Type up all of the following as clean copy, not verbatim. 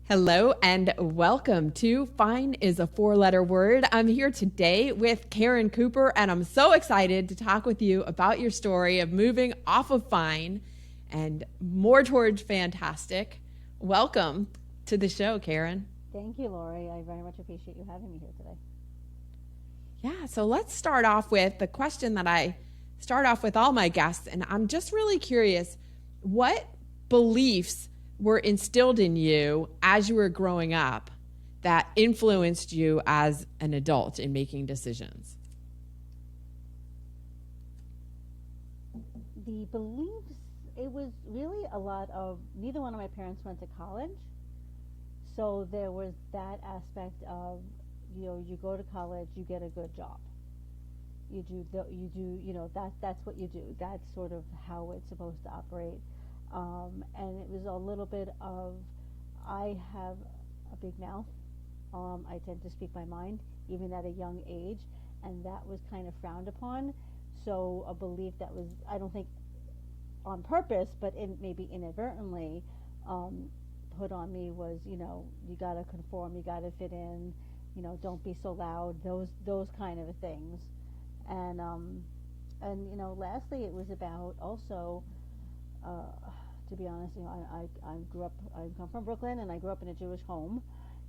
Hello and welcome to Fine is a Four-Letter Word. I'm here today with Caren Cooper, and I'm so excited to talk with you about your story of moving off of fine and more towards fantastic. Welcome to the show, Caren. Thank you, Lori. I very much appreciate you having me here today. Yeah, so let's start off with the question that I start off with all my guests, and I'm just really curious, what beliefs were instilled in you as you were growing up that influenced you as an adult in making decisions? The beliefs, it was really a lot of, neither one of my parents went to college. So there was that aspect of, you go to college, you get a good job. That's what you do. That's sort of how it's supposed to operate. And it was a little bit of, I have a big mouth. I tend to speak my mind, even at a young age, and that was kind of frowned upon. So a belief that was, I don't think on purpose, but maybe inadvertently, put on me was, you gotta conform, you gotta fit in, don't be so loud, those kind of things. And lastly, it was about also, to be honest, I come from Brooklyn, and I grew up in a Jewish home,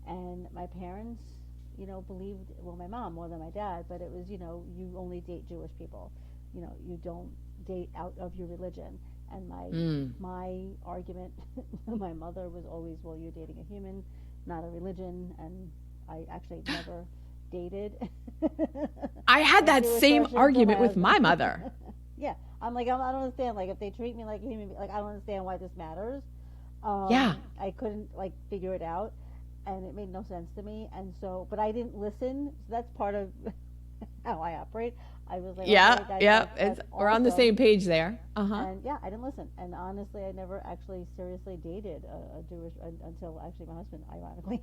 and my parents, believed, well, my mom more than my dad, but it was, you only date Jewish people, you don't date out of your religion. And my argument, my mother was always, well, you're dating a human, not a religion, and I actually never dated. I had that same argument with my mother. Yeah, I'm like, I don't understand. Like, if they treat me like a human, like, I don't understand why this matters. Yeah. I couldn't figure it out, and it made no sense to me. And so, but I didn't listen. So that's part of how I operate. I was like, okay, we're on the same page there. And yeah, I didn't listen. And honestly, I never actually seriously dated a Jewish until actually my husband, ironically.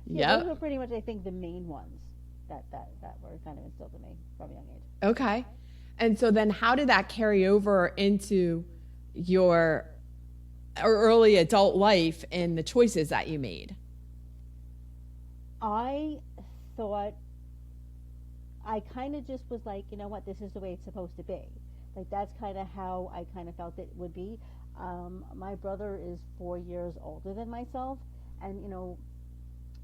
Yeah, those were pretty much, I think, the main ones that were kind of instilled in me from a young age. Okay. And so then how did that carry over into your early adult life and the choices that you made? I thought, I kind of just was like, you know what, this is the way it's supposed to be. Like, that's kind of how I kind of felt it would be. My brother is 4 years older than myself, and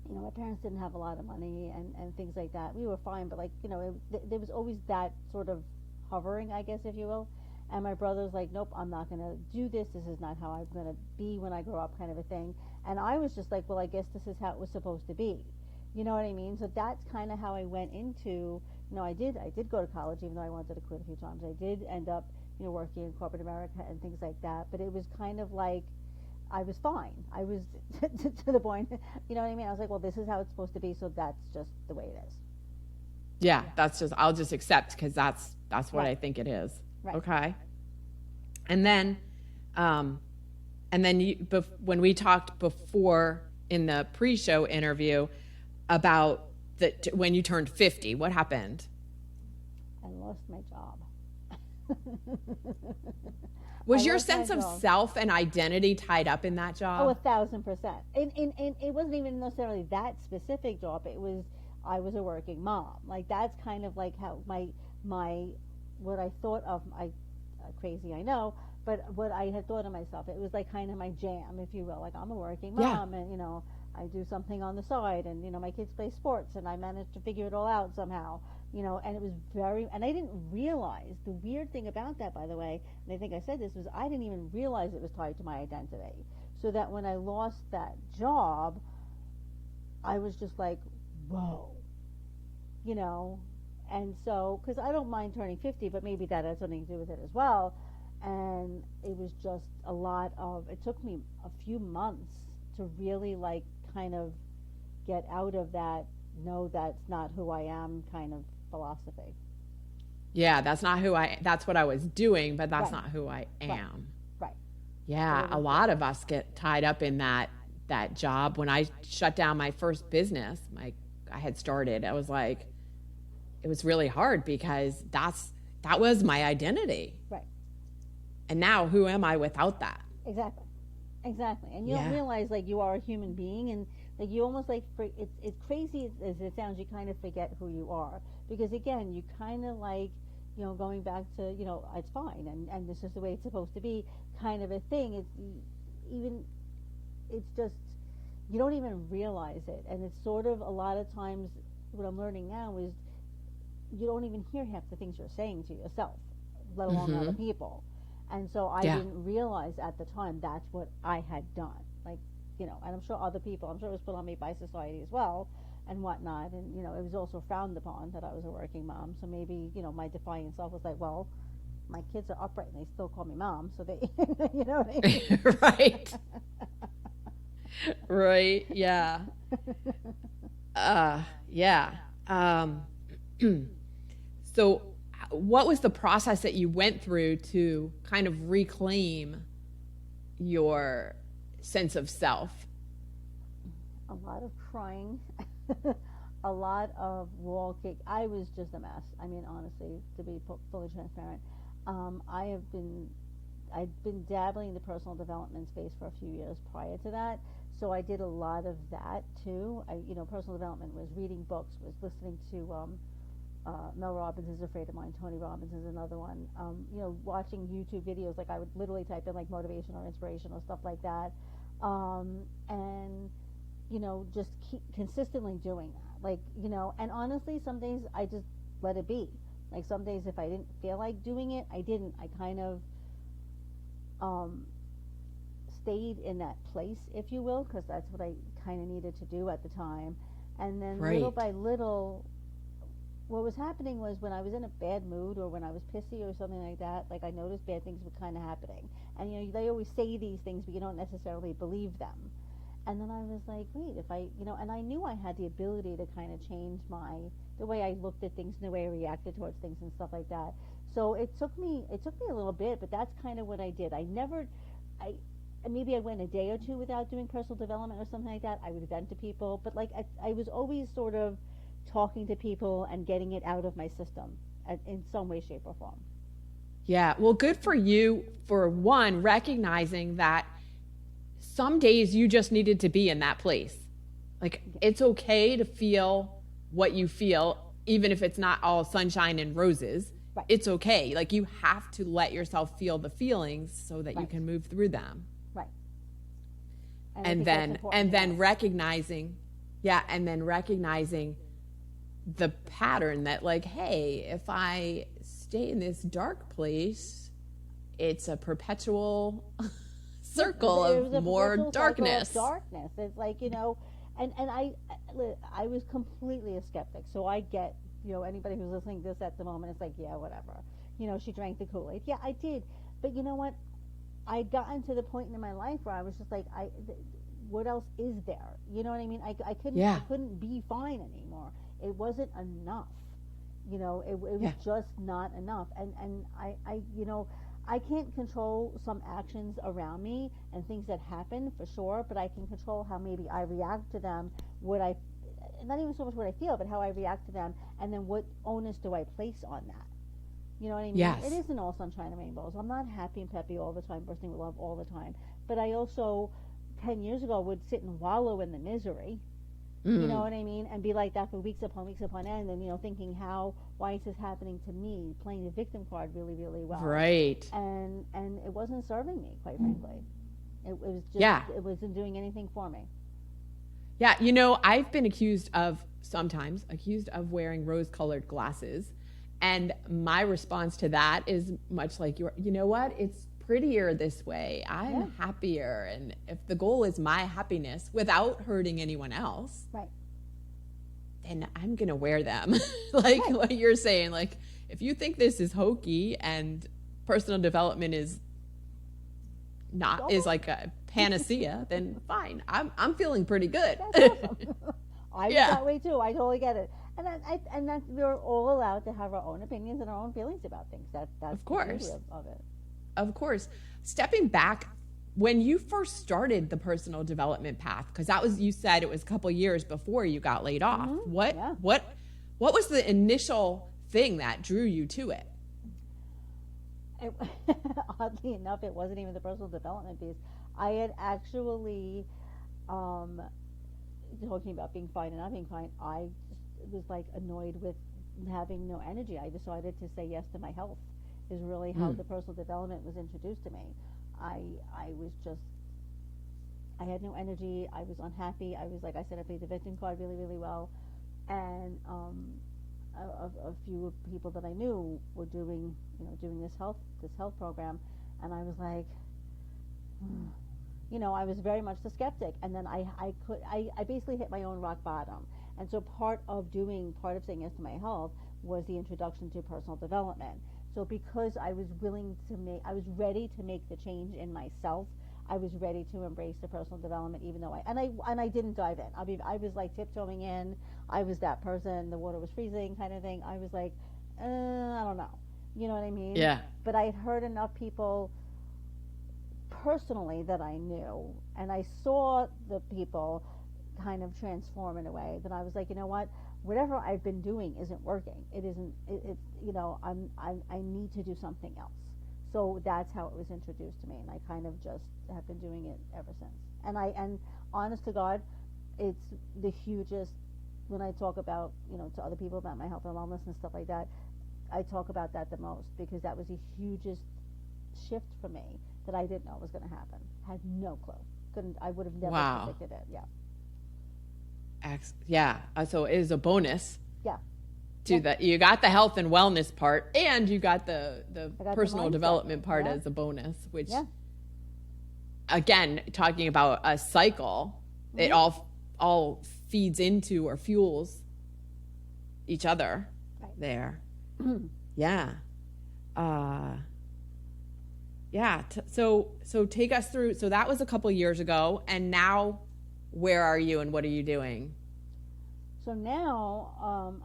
my parents didn't have a lot of money and things like that. We were fine, but there was always that sort of hovering, I guess, if you will. And my brother's like, nope, I'm not going to do this. This is not how I'm going to be when I grow up, kind of a thing. And I was just like, well, I guess this is how it was supposed to be. You know what I mean? So that's kind of how I went into, I did go to college, even though I wanted to quit a few times. I did end up, working in corporate America and things like that. But it was kind of like, I was fine. I was to the point, you know what I mean? I was like, well, this is how it's supposed to be, so that's just the way it is. Yeah, I'll just accept, because that's what Right. I think it is. Right. Okay. And then when we talked before in the pre-show interview about when you turned 50, what happened? I lost my job. Was your sense of self and identity tied up in that job? Oh, 1,000%. And it wasn't even necessarily that specific job. It was, I was a working mom. Like, that's kind of like how my what I thought of, crazy, I know, but what I had thought of myself, it was like kind of my jam, if you will. Like, I'm a working mom, and I do something on the side, and my kids play sports, and I managed to figure it all out somehow. And it was and I didn't realize, the weird thing about that, by the way, and I think I said this, was I didn't even realize it was tied to my identity. So that when I lost that job, I was just like, whoa, and so, because I don't mind turning 50, but maybe that has something to do with it as well. And it was just a lot of, it took me a few months to really kind of get out of that, no, that's not who I am kind of philosophy. Yeah, that's what I was doing, but that's not who I am. Right. Yeah, a lot of us get tied up in that job. When I shut down my first business, I had started, I was like, it was really hard, because that was my identity. Right. And now, who am I without that? Exactly. Exactly, and you don't Yeah. realize like you are a human being, and like you almost like it's crazy as it sounds. You kind of forget who you are because again, you kind of like going back to it's fine, and this is the way it's supposed to be, kind of a thing. It's even it's just you don't even realize it, and it's sort of a lot of times what I'm learning now is you don't even hear half the things you're saying to yourself, let alone other Mm-hmm. people. And so I Yeah. didn't realize at the time that's what I had done. Like, and I'm sure other people, I'm sure it was put on me by society as well and whatnot. And, it was also frowned upon that I was a working mom. So maybe, my defiant self was like, well, my kids are upright and they still call me mom. So they, you know what I mean? Right. Right. Yeah. Yeah. Um, so, what was the process that you went through to kind of reclaim your sense of self? A lot of crying, a lot of wall kick. I was just a mess. I mean, honestly, to be fully transparent, I have been I'd been dabbling in the personal development space for a few years prior to that. So I did a lot of that too. Personal development was reading books, was listening to Mel Robbins is a friend of mine. Tony Robbins is another one. Watching YouTube videos, like I would literally type in like motivation or inspiration or stuff like that, and just keep consistently doing that. Like and honestly, some days I just let it be. Like some days, if I didn't feel like doing it, I didn't. I kind of um, stayed in that place, if you will, because that's what I kind of needed to do at the time. And then little Right. by little, what was happening was when I was in a bad mood or when I was pissy or something like that, like I noticed bad things were kind of happening. And they always say these things, but you don't necessarily believe them. And then I was like, wait, if I, and I knew I had the ability to kind of change the way I looked at things and the way I reacted towards things and stuff like that. So it took me a little bit, but that's kind of what I did. I maybe I went a day or two without doing personal development or something like that. I would vent to people, but like I was always sort of talking to people and getting it out of my system in some way, shape, or form. Yeah. Well, good for you for one, recognizing that some days you just needed to be in that place. Like Yeah, it's okay to feel what you feel, even if it's not all sunshine and roses. right, It's okay. Like you have to let yourself feel the feelings so that you right, can move through them. right. And I And think that's then important and to then know. recognizing, yeah, and then recognizing the pattern that like, hey, if I stay in this dark place, it's a perpetual Yes, circle it was of a more perpetual cycle of darkness. darkness. It's like and I was completely a skeptic. So I get anybody who's listening to this at the moment is like, yeah, whatever. She drank the Kool Aid. Yeah, I did. But you know what? I'd gotten to the point in my life where I was just like, what else is there? You know what I mean? I Yeah. couldn't be fine anymore. It wasn't enough. It was Yeah. just not enough. And I can't control some actions around me and things that happen for sure, but I can control how maybe I react to them, what I, not even so much what I feel, but how I react to them, and then what onus do I place on that. You know what I mean? It Yes. isn't all sunshine and rainbows. I'm not happy and peppy all the time, bursting with love all the time. But I also, 10 years ago, would sit and wallow in the misery. You know Mm. what I mean? And be like that for weeks upon end, and thinking why is this happening to me? Playing the victim card really, really well, Right. and it wasn't serving me, quite frankly. It was just Yeah. it wasn't doing anything for me. Yeah. I've been sometimes accused of wearing rose colored glasses. And my response to that is much like you know what? It's prettier this way. I'm Yeah, happier. And if the goal is my happiness without hurting anyone else, right, then I'm going to wear them. Like right. what you're saying. Like if you think this is hokey and personal development Go is ahead. like a panacea, then fine. I'm feeling pretty good. That's awesome. I was Yeah, that way too. I totally get it. And that we're all allowed to have our own opinions and our own feelings about things. That's of the beauty course. of it. Of course. Stepping back, when you first started the personal development path, because you said it was a couple years before you got laid off. Yeah. What was the initial thing that drew you to it? It, oddly enough, it wasn't even the personal development piece. I had actually, um, talking about being fine and not being fine, I just was like annoyed with having no energy. I decided to say yes to my health. Is really how the personal development was introduced to me. I I was just I had no energy. I was unhappy. I was like I said, I played the victim card really really well, and a few people that I knew were doing doing this health program, and I was like, I was very much the skeptic. And then I basically hit my own rock bottom. And so part of saying yes to my health was the introduction to personal development. So because I was ready to make the change in myself. I was ready to embrace the personal development, even though I didn't dive in. I was like tiptoeing in. I was that person. The water was freezing, kind of thing. I was like, I don't know. You know what I mean? Yeah. But I had heard enough people personally that I knew, and I saw the people kind of transform in a way that I was like, you know what, whatever I've been doing isn't working. It isn't. It's I need to do something else. So that's how it was introduced to me, and I kind of just have been doing it ever since. And honest to God, it's the hugest. When I talk about to other people about my health and wellness and stuff like that, I talk about that the most because that was the hugest shift for me that I didn't know was going to happen. Had no clue. I would have never predicted it. Yeah. Yeah. So it is a bonus. Yeah. To that, you got the health and wellness part, and you got the personal development part as a bonus. Which, again, talking about a cycle, it all feeds into or fuels each other. Right. There. Yeah. Yeah. So take us through. So that was a couple years ago, and now, where are you, and what are you doing? So now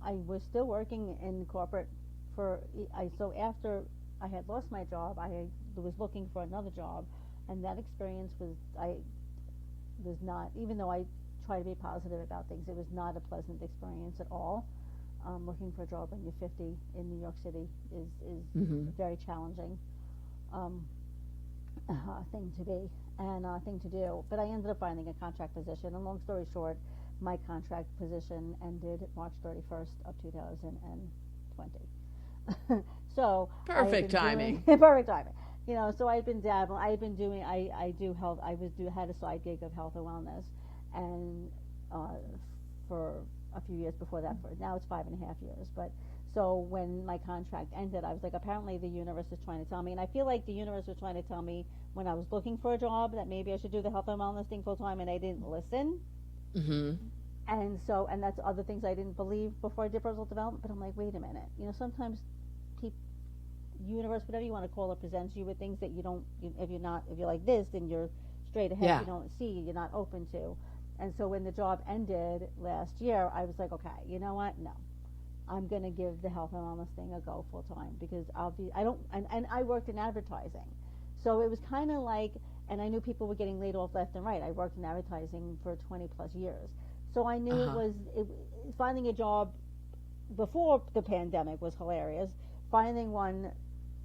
I was still working in corporate so after I had lost my job, I was looking for another job, and that experience was not, even though I try to be positive about things, it was not a pleasant experience at all. Looking for a job when you're 50 in New York City is very challenging thing to be and thing to do. But I ended up finding a contract position, and long story short, my contract position ended March 31st of 2020. So perfect timing. Perfect timing. So I've been dabbling. I've been doing. I do health. Had a side gig of health and wellness, and for a few years before that. Now it's 5.5 years. But so when my contract ended, I was like, apparently the universe is trying to tell me, and I feel like the universe was trying to tell me when I was looking for a job that maybe I should do the health and wellness thing full time, and I didn't listen. Mm-hmm. And that's other things I didn't believe before I did personal development. But I'm like, wait a minute. Sometimes universe, whatever you want to call it, presents you with things that you don't. If you're like this, then you're straight ahead. Yeah. You don't see. You're not open to. And so when the job ended last year, I was like, okay, you know what? No, I'm going to give the health and wellness thing a go full time because and I worked in advertising, so it was kind of like. And I knew people were getting laid off left and right. I worked in advertising for 20 plus years. So I knew finding a job before the pandemic was hilarious. Finding one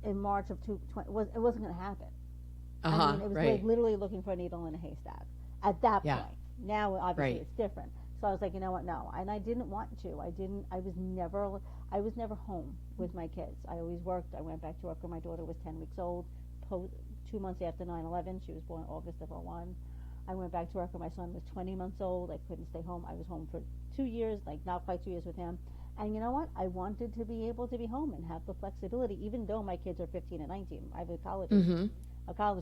in March of 2020 it wasn't going to happen. I mean, it was like literally looking for a needle in a haystack at that point. Now, obviously, it's different. So I was like, you know what? No. And I didn't want to. I was never home with my kids. I always worked. I went back to work when my daughter was 10 weeks old. 2 months after 9/11, she was born August of 01. I went back to work when my son was 20 months old. I couldn't stay home. I was home for 2 years, like not quite 2 years with him. And you know what? I wanted to be able to be home and have the flexibility, even though my kids are 15 and 19. I have a college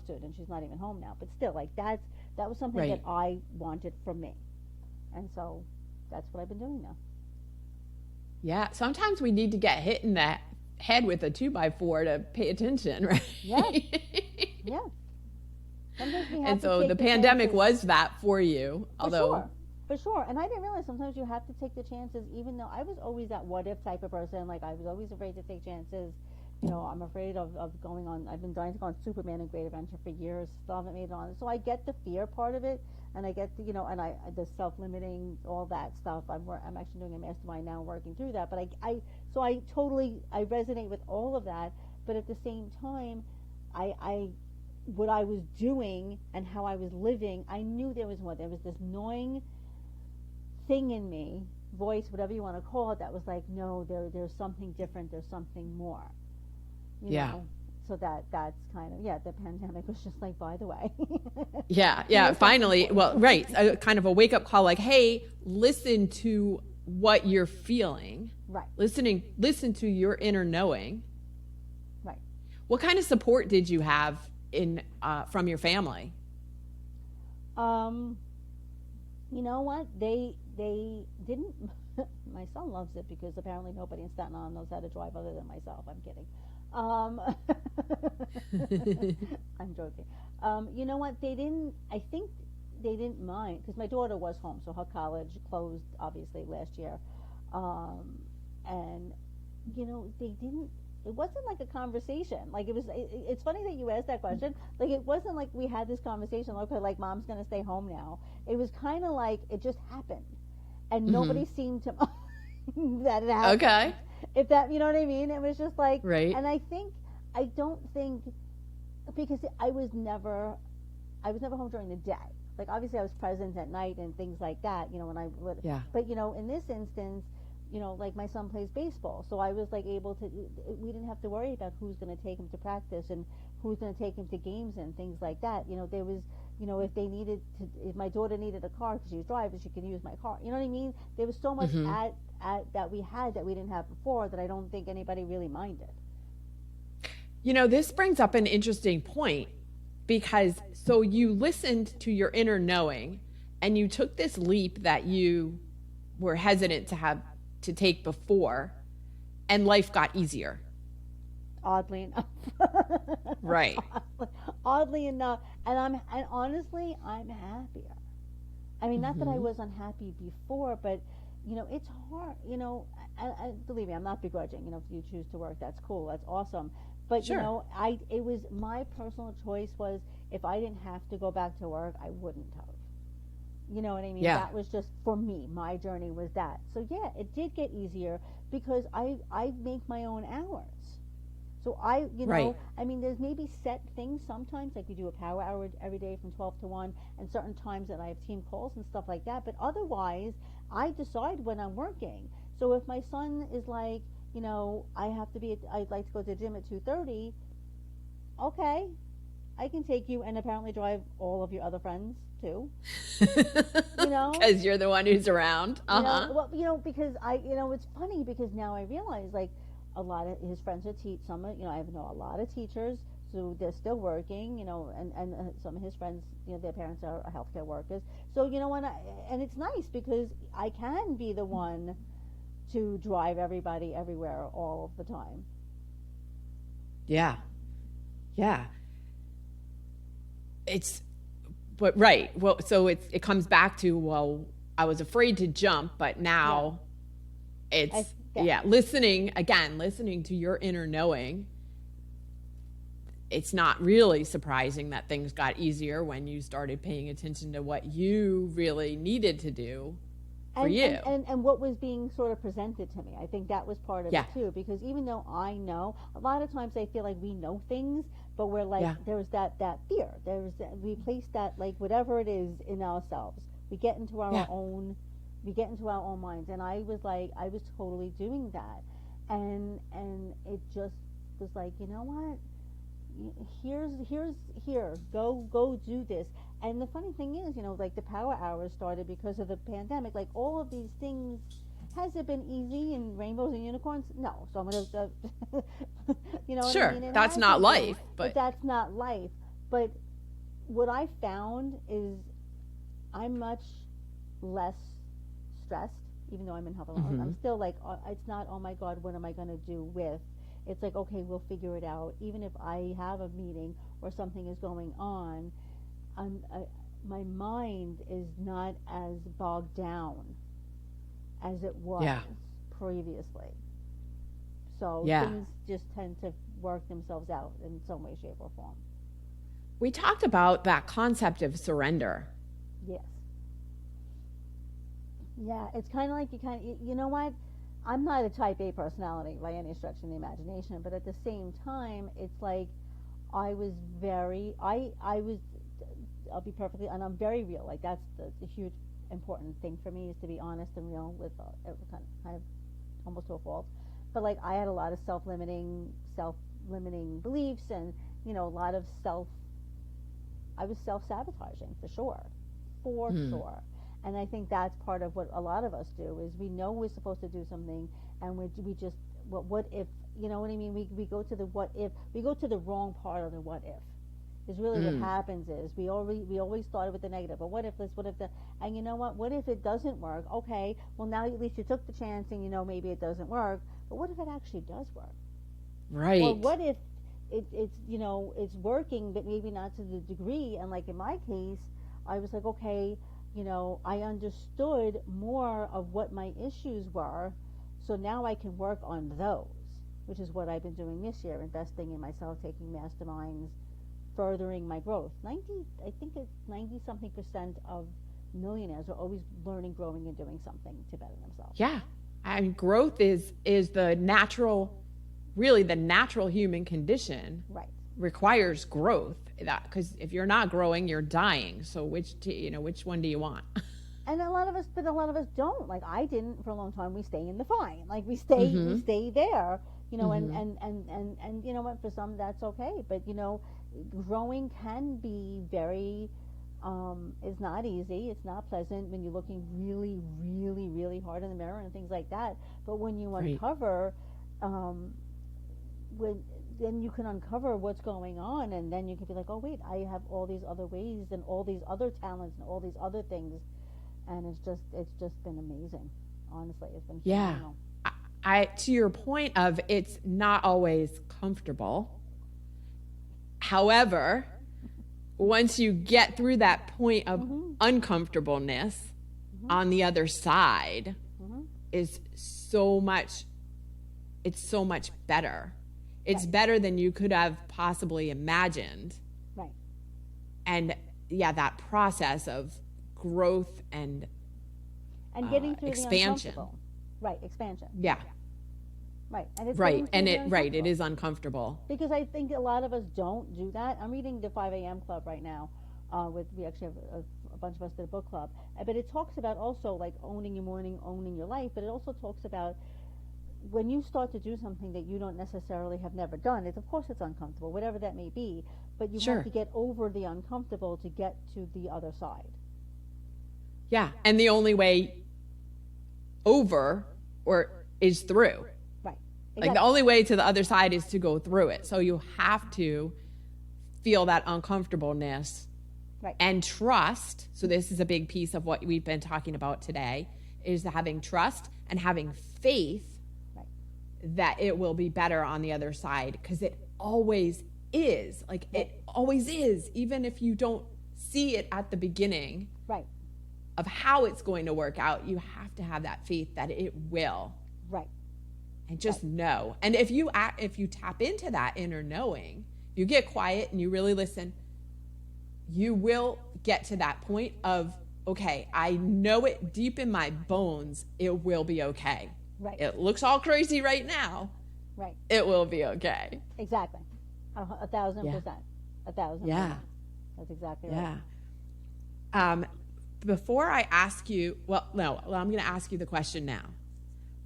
student. She's not even home now. But still, like that was something that I wanted for me. And so that's what I've been doing now. Yeah. Sometimes we need to get hit in the head with a 2x4 to pay attention, right? Yeah. Yeah. And so the pandemic was that for you, although. For sure. And I didn't realize sometimes you have to take the chances, even though I was always that what if type of person. Like I was always afraid to take chances. I'm afraid of going on. I've been dying to go on Superman and Great Adventure for years. Still haven't made it on. So I get the fear part of it, and I get the, the self-limiting, all that stuff. I'm actually doing a mastermind now, working through that. But I resonate with all of that. But at the same time, I what I was doing and how I was living, I knew there was more. There was this gnawing thing in me, voice, whatever you want to call it, that was like, no, there's something different. There's something more. You Yeah. know. So that's kind of, the pandemic was just like, by the way. Yeah. Here's Finally, something well, more. right. Kind of a wake up call like, hey, listen to what you're feeling. Right. Listen to your inner knowing. Right. What kind of support did you have from your family? You know what? They didn't. My son loves it because apparently nobody in Staten Island knows how to drive other than myself. I'm kidding. I'm joking. You know what? They didn't. I think they didn't mind because my daughter was home, so her college closed obviously last year, and they didn't. It wasn't like a conversation. Like it was. It's funny that you asked that question. Like it wasn't like we had this conversation. Okay, like mom's gonna stay home now. It was kind of like it just happened, and nobody seemed to that it happened. Okay. If that, you know what I mean? It was just like, right. And I don't think, because I was never home during the day. Like obviously I was present at night and things like that. When I would. Yeah. But in this instance. Like my son plays baseball, so I was like able to. We didn't have to worry about who's going to take him to practice and who's going to take him to games and things like that. There was, if they needed to, if my daughter needed a car because she was driving, she could use my car. You know what I mean? There was so much at that we had that we didn't have before that I don't think anybody really minded. This brings up an interesting point because so you listened to your inner knowing and you took this leap that you were hesitant to take before, and life got easier. Oddly enough. Right. Oddly enough. And honestly, I'm happier. I mean, not that I was unhappy before, but, it's hard, believe me, I'm not begrudging. If you choose to work, that's cool. That's awesome. But, sure. It was my personal choice was if I didn't have to go back to work, I wouldn't have. You know what I mean? Yeah. That was just for me. My journey was that. So yeah, it did get easier because I make my own hours. So right. I mean, there's maybe set things sometimes, like we do a power hour every day from 12 to 1, and certain times that I have team calls and stuff like that. But otherwise, I decide when I'm working. So if my son is like, I'd like to go to the gym at 2:30, okay, I can take you and apparently drive all of your other friends too. Because you're the one who's around. Because it's funny because now I realize like a lot of his friends are I know a lot of teachers, so they're still working, and some of his friends, their parents are healthcare workers. So and it's nice because I can be the one to drive everybody everywhere all of the time. Yeah. But right. Well, so it comes back to, well, I was afraid to jump, but now it's listening to your inner knowing. It's not really surprising that things got easier when you started paying attention to what you really needed to do for you. And what was being sort of presented to me. I think that was part of it too, because even though I know, a lot of times I feel like we know things, but we're like, there's that fear. We place that, like, whatever it is in ourselves. We get into our own minds. And I was totally doing that. And it just was like, you know what? Here, go do this. And the funny thing is, like the power hours started because of the pandemic. Like all of these things, has it been easy and rainbows and unicorns? No. So I'm gonna, sure, what I mean? That's not life, but that's not life. But what I found is I'm much less stressed, even though I'm in health alone. I'm still like, it's not, oh my God, what am I gonna do with? It's like, okay, we'll figure it out. Even if I have a meeting or something is going on, my mind is not as bogged down as it was previously. So things just tend to work themselves out in some way, shape, or form. We talked about that concept of surrender. Yes. Yeah, it's kind of like you know what? I'm not a type A personality by any stretch of the imagination, but at the same time, it's like, I was very, I was, I'll be perfectly, and I'm very real. Like that's the huge important thing for me is to be honest and real with kind of almost to a fault. But like I had a lot of self-limiting beliefs, and a lot of I was self-sabotaging for sure, for sure. And I think that's part of what a lot of us do is we know we're supposed to do something, and we just what if, you know what I mean? We go to the what if, we go to the wrong part of the what if. Is really what happens is we always started with the negative. But what if this? What if that? And you know what? What if it doesn't work? Okay, well now at least you took the chance, and maybe it doesn't work. But what if it actually does work? Right. Or what if it's working, but maybe not to the degree? And like in my case, I was like, okay, I understood more of what my issues were, so now I can work on those, which is what I've been doing this year, investing in myself, taking masterminds, furthering my growth. I think it's 90 something percent of millionaires are always learning, growing, and doing something to better themselves. Yeah. I mean, growth is the natural, really the natural human condition. Right. Requires growth. Because if you're not growing, you're dying. So which one do you want? And a lot of us don't. Like I didn't for a long time. We stay in the fine. Like we stay there. And you know what? For some, that's okay. But growing can be very. It's not easy. It's not pleasant when you're looking really, really, really hard in the mirror and things like that. But when you uncover, then you can uncover what's going on, and then you can be like, oh wait, I have all these other ways and all these other talents and all these other things, and it's just been amazing. Honestly, it's been phenomenal. I to your point of it's not always comfortable. However, once you get through that point of uncomfortableness, on the other side is so much better. It's better than you could have possibly imagined. Right. And that process of growth and getting through expansion. The uncomfortable. Right, expansion. Yeah. Right. And it's it is uncomfortable. Because I think a lot of us don't do that. I'm reading the 5 a.m. Club right now. We actually have a bunch of us did a book club. But it talks about also like owning your morning, owning your life, but it also talks about when you start to do something that you don't necessarily have never done, of course it's uncomfortable, whatever that may be, but you have to get over the uncomfortable to get to the other side. Yeah, and the only way over is through. Right. Exactly. Like the only way to the other side is to go through it. So you have to feel that uncomfortableness and trust. So this is a big piece of what we've been talking about today, is having trust and having faith that it will be better on the other side, because it always is. Like it always is, even if you don't see it at the beginning of how it's going to work out. You have to have that faith that it will. Right. And just know. And if you tap into that inner knowing, you get quiet and you really listen, you will get to that point of, okay, I know it deep in my bones, it will be okay. Right. It looks all crazy right now. Right. It will be okay. Exactly. 1,000%. 1,000%. Yeah. That's exactly right. Yeah. Before I ask you, I'm going to ask you the question now.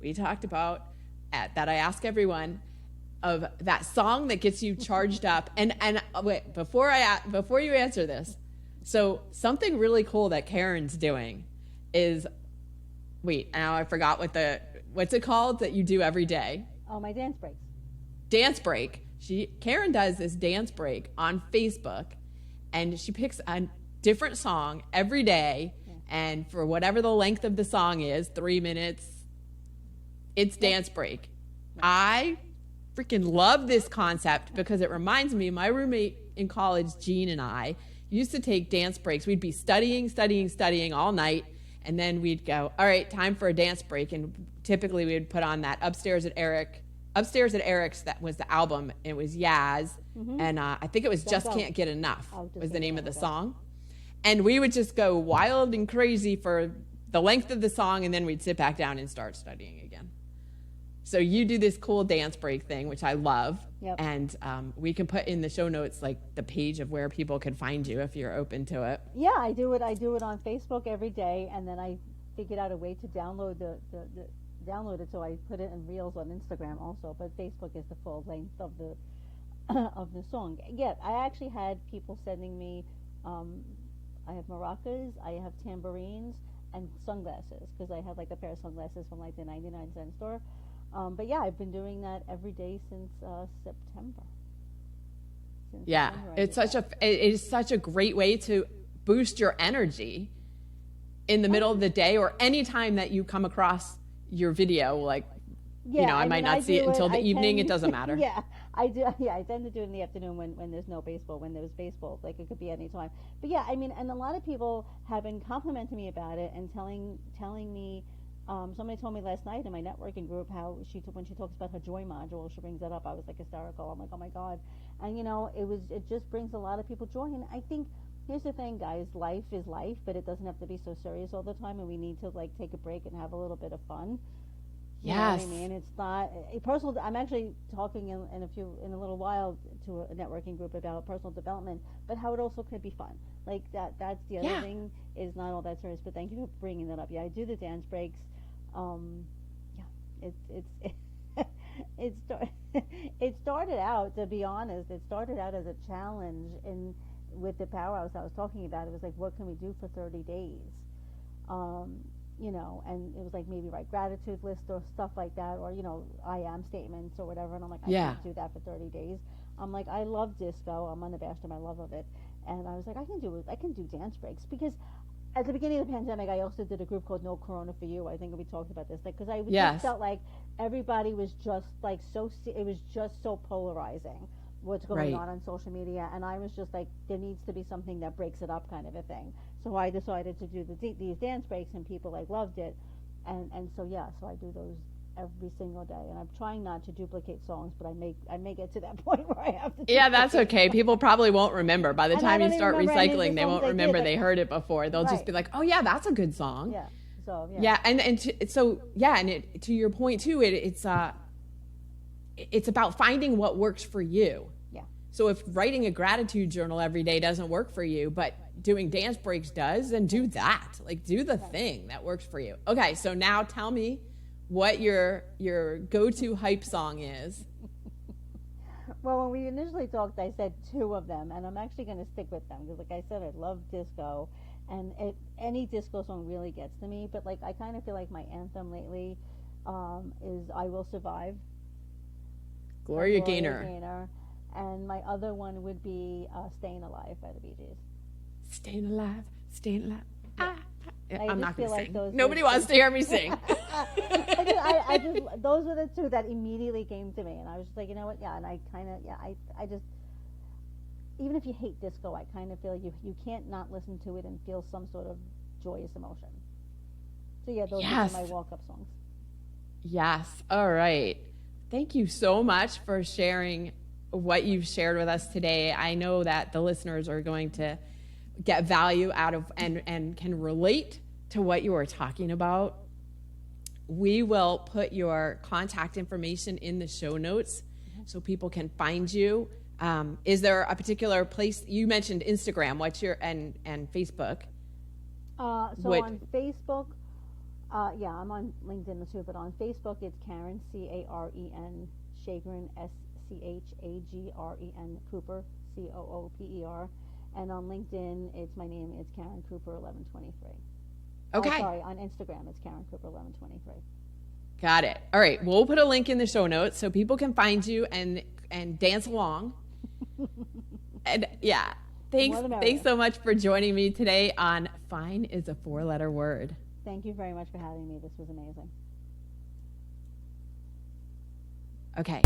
We talked about that I ask everyone of that song that gets you charged up. And wait, before you answer this, so something really cool that Caren's doing is, now I forgot what's it called that you do every day? Oh, my dance breaks. Dance break. Caren does this dance break on Facebook, and she picks a different song every day, and for whatever the length of the song is, 3 minutes, it's dance break. I freaking love this concept because it reminds me, my roommate in college, Jean, and I used to take dance breaks. We'd be studying all night, and then we'd go, all right, time for a dance break. And typically we would put on that Upstairs at Eric's, that was the album. It was Yaz. And I think it was Just Can't Get Enough was the name of the song. And we would just go wild and crazy for the length of the song, and then we'd sit back down and start studying again. So you do this cool dance break thing, which I love. Yep. And we can put in the show notes like the page of where people can find you if you're open to it. Yeah, I do it on Facebook every day, and then I figured out a way to download download it, so I put it in Reels on Instagram also. But Facebook is the full length of the of the song. Yeah, I actually had people sending me. I have maracas, I have tambourines, and sunglasses, because I had like a pair of sunglasses from like the 99-cent store. But yeah, I've been doing that every day since September. Yeah, it's it is such a great way to boost your energy in the middle of the day, or any time that you come across your video. Like, yeah, I might not see it until the evening. It doesn't matter. Yeah, I do. Yeah, I tend to do it in the afternoon when there's no baseball. When there's baseball, like it could be any time. But yeah, I mean, and a lot of people have been complimenting me about it and telling me. Somebody told me last night in my networking group how when she talks about her joy module, she brings that up. I was like hysterical. I'm like, oh my god, and it just brings a lot of people joy. And I think here's the thing, guys, life is life, but it doesn't have to be so serious all the time, and we need to like take a break and have a little bit of fun. You know what I mean? It's not personal. I'm actually talking in a little while to a networking group about personal development, but how it also could be fun. Like that's the other thing, is not all that serious. But thank you for bringing that up. Yeah, I do the dance breaks. It started out, to be honest, it started out as a challenge with the powerhouse I was talking about. It was like, what can we do for 30 days? And it was like maybe write gratitude list or stuff like that, or I am statements or whatever. And I'm like, I can't do that for 30 days. I'm like, I love disco. I'm unabashed in my love of it. And I was like, I can do dance breaks, because at the beginning of the pandemic, I also did a group called No Corona for You. I think we talked about this, because I just felt like everybody was just like it was just so polarizing what's going on social media, and I was just like, there needs to be something that breaks it up, kind of a thing. So I decided to do these dance breaks, and people like loved it, and so I do those every single day, and I'm trying not to duplicate songs, but I may get to that point where I have to. Yeah, that's okay. People probably won't remember. By the time you start recycling, they won't remember they heard it before. They'll just be like, oh yeah, that's a good song. Yeah. So to your point too, it's about finding what works for you. Yeah. So if writing a gratitude journal every day doesn't work for you, but doing dance breaks does, then do that. Like, do the thing that works for you. Okay, so now tell me what your go-to hype song is. Well, when we initially talked, I said 2 of them, and I'm actually going to stick with them, because like I said, I love disco, and any disco song really gets to me. But like, I kind of feel like my anthem lately is I Will Survive. Gloria Gaynor. And my other one would be Staying Alive by the Bee Gees. Staying alive, staying alive. Yeah. I'm not going to sing. Like Nobody wants to hear me sing. I just those were the 2 that immediately came to me, and I was just like, you know what? Yeah, and I kind of, I just, even if you hate disco, I kind of feel you can't not listen to it and feel some sort of joyous emotion. So yeah, those are my walk-up songs. Yes. All right. Thank you so much for sharing what you've shared with us today. I know that the listeners are going to get value out of and can relate to what you are talking about. We will put your contact information in the show notes so people can find you. Is there a particular place? You mentioned Instagram. What's your and Facebook? On Facebook, I'm on LinkedIn too, but on Facebook it's Caren, Caren Schagren, Schagren Cooper, Cooper. And on LinkedIn, it's my name. It's Caren Cooper 1123. Okay. Oh, sorry, on Instagram, it's Caren Cooper 1123. Got it. All right, we'll put a link in the show notes so people can find you and dance along. And yeah, thanks so much for joining me today on Fine is a 4-letter word. Thank you very much for having me. This was amazing. Okay.